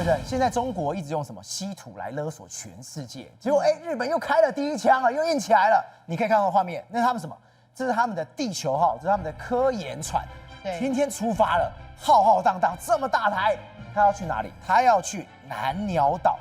或者现在中国一直用什么稀土来勒索全世界，结果日本又开了第一枪了，又硬起来了。你可以看到画面，那是他们什么？这是他们的地球号，这是他们的科研船，今天出发了，浩浩荡荡这么大台，他要去哪里？他要去南鸟岛。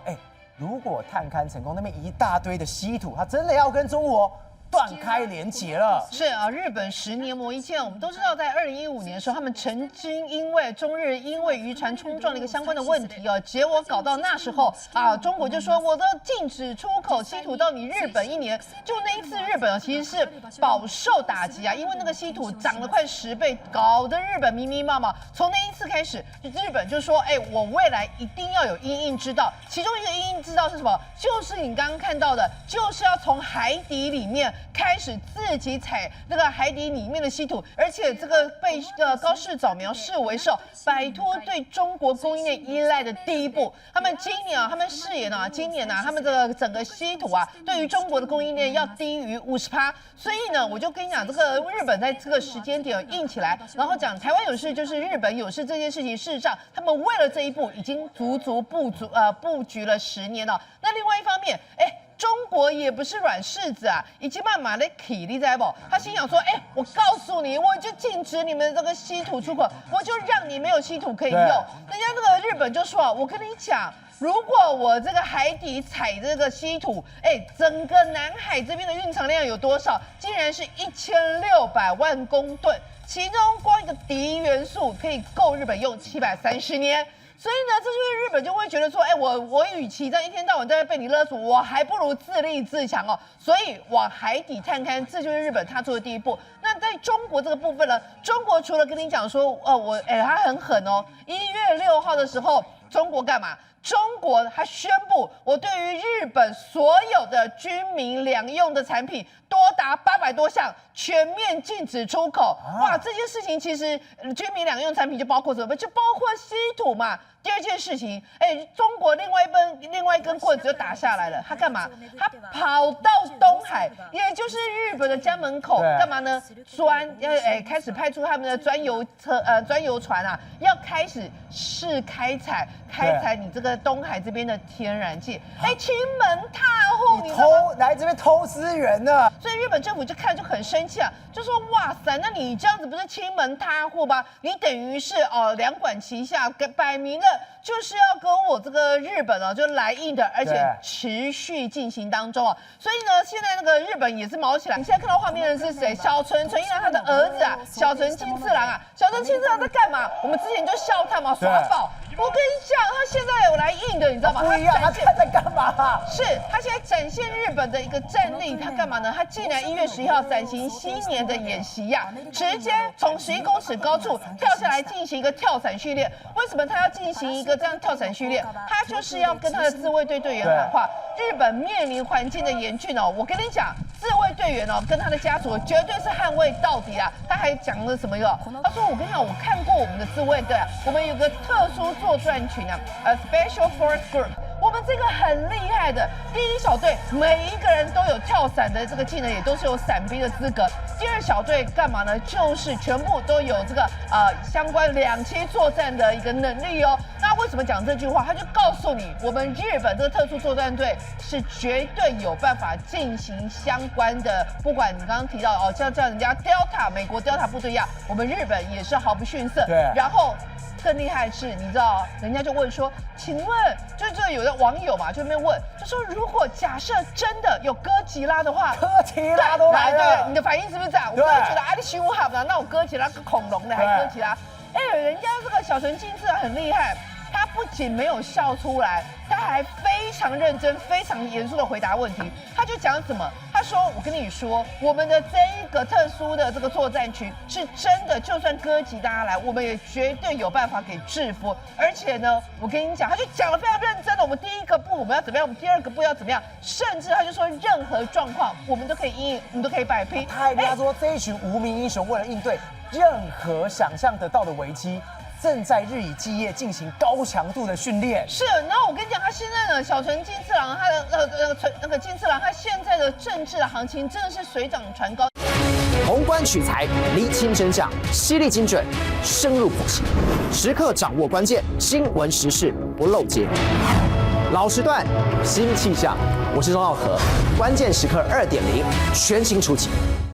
如果探勘成功，那边一大堆的稀土，他真的要跟中国断开连结了。是啊，日本10年磨一剑。我们都知道，在2015年的时候，他们曾经因为中日因为渔船冲撞的一个相关的问题啊，结果搞到那时候啊，中国就说我都禁止出口稀土到你日本1年。就那一次，日本其实是饱受打击啊，因为那个稀土涨了快10倍，搞得日本迷迷茫茫。从那一次开始，日本就说，我未来一定要有因应之道。其中一个因应之道是什么？就是你刚刚看到的，就是要从海底里面开始自己采那个海底里面的稀土，而且这个被高市早苗视为是摆脱对中国供应链依赖的第一步。他们今年他们誓言今年他们这个整个稀土对于中国的供应链要低于50%。所以呢，我就跟你讲，这个日本在这个时间点硬起来，然后讲台湾有事就是日本有事这件事情，事实上他们为了这一步已经足足布局了10年了。那另外一方面，中国也不是软柿子啊，已经慢慢的起，你知道不？他心想说，我告诉你，我就禁止你们这个稀土出口，我就让你没有稀土可以用。人家这个日本就说，我跟你讲，如果我这个海底采这个稀土，整个南海这边的蕴藏量有多少？竟然是1600万公吨，其中光一个锂元素可以够日本用730年。所以呢，这就是日本就会觉得说，我与其在一天到晚在被你勒索，我还不如自立自强哦。所以往海底探勘，这就是日本踏出的第一步。那在中国这个部分呢，中国除了跟你讲说，他很狠哦。1月6号的时候，中国干嘛？中国他宣布，我对于日本所有的军民两用的产品多达800多项全面禁止出口。哇，这件事情其实军民两用产品就包括什么？就包括稀土嘛。第二件事情，中国另外一根棍子就打下来了。他干嘛？他跑到东海，也就是日本的家门口，干嘛呢？开始派出他们的专油船要开始试开采你这个东海这边的天然气。亲门踏户，你来这边偷资源呢？所以日本政府就看就很生气啊，就说哇塞，那你这样子不是亲门踏户吗？你等于是两管齐下，摆明了就是要跟我这个日本就来硬的，而且持续进行当中啊。所以呢，现在那个日本也是毛起来。你现在看到画面的是谁？小纯一郎他的儿子小纯金次郎小纯金次郎在干嘛？我们之前就笑他嘛，耍宝。我跟你讲，他现在有来硬的，你知道吗？不一样，他在干嘛？是他现在展现日本的一个战力，他干嘛呢？他竟然1月11号展行新年的演习直接从11公尺高处跳下来进行一个跳伞训练。为什么他要进行一个这样跳伞训练？他就是要跟他的自卫队队员喊话。日本面临环境的严峻我跟你讲，自卫队员跟他的家属绝对是捍卫到底啊！他还讲了什么他说我跟你讲，我看过我们的自卫队我们有个特殊作战群Special Force Group。我们这个很厉害的第1小队，每一个人都有跳伞的这个技能，也都是有伞兵的资格。第2小队干嘛呢？就是全部都有这个相关2栖作战的一个能力那为什么讲这句话？他就告诉你，我们日本这个特殊作战队是绝对有办法进行相关的，不管你刚刚提到像人家 Delta 美国 Delta 部队一样，我们日本也是毫不逊色。对，然后。更厉害的是，你知道，人家就问说，请问，就是有的网友就那边问，就说如果假设真的有哥吉拉的话，哥吉拉都来了，对，你的反应是不是这样？我刚觉得你凶好的，那我哥吉拉个恐龙的，还哥吉拉，人家这个小纯金次很厉害。他不仅没有笑出来，他还非常认真、非常严肃的回答问题。他就讲什么？他说：“我跟你说，我们的这一个特殊的这个作战群是真的，就算哥吉拉来，我们也绝对有办法给制服。而且呢，我跟你讲，他就讲得非常认真的。我们第1个步我们要怎么样？我们第2个步要怎么样？甚至他就说，任何状况我们都可以应对，我们都可以摆平。他说这一群无名英雄为了应对任何想象得到的危机。”正在日以继夜进行高强度的训练。是，然后我跟你讲，他现在呢，小纯金次郎，他的那个金次郎，他现在的政治的行情真的是水涨船高。宏观取材，厘清真相，犀利精准，深入剖析，时刻掌握关键新闻时事，不漏接。老时段，新气象，我是钟浩和，关键时刻2.0全新出击。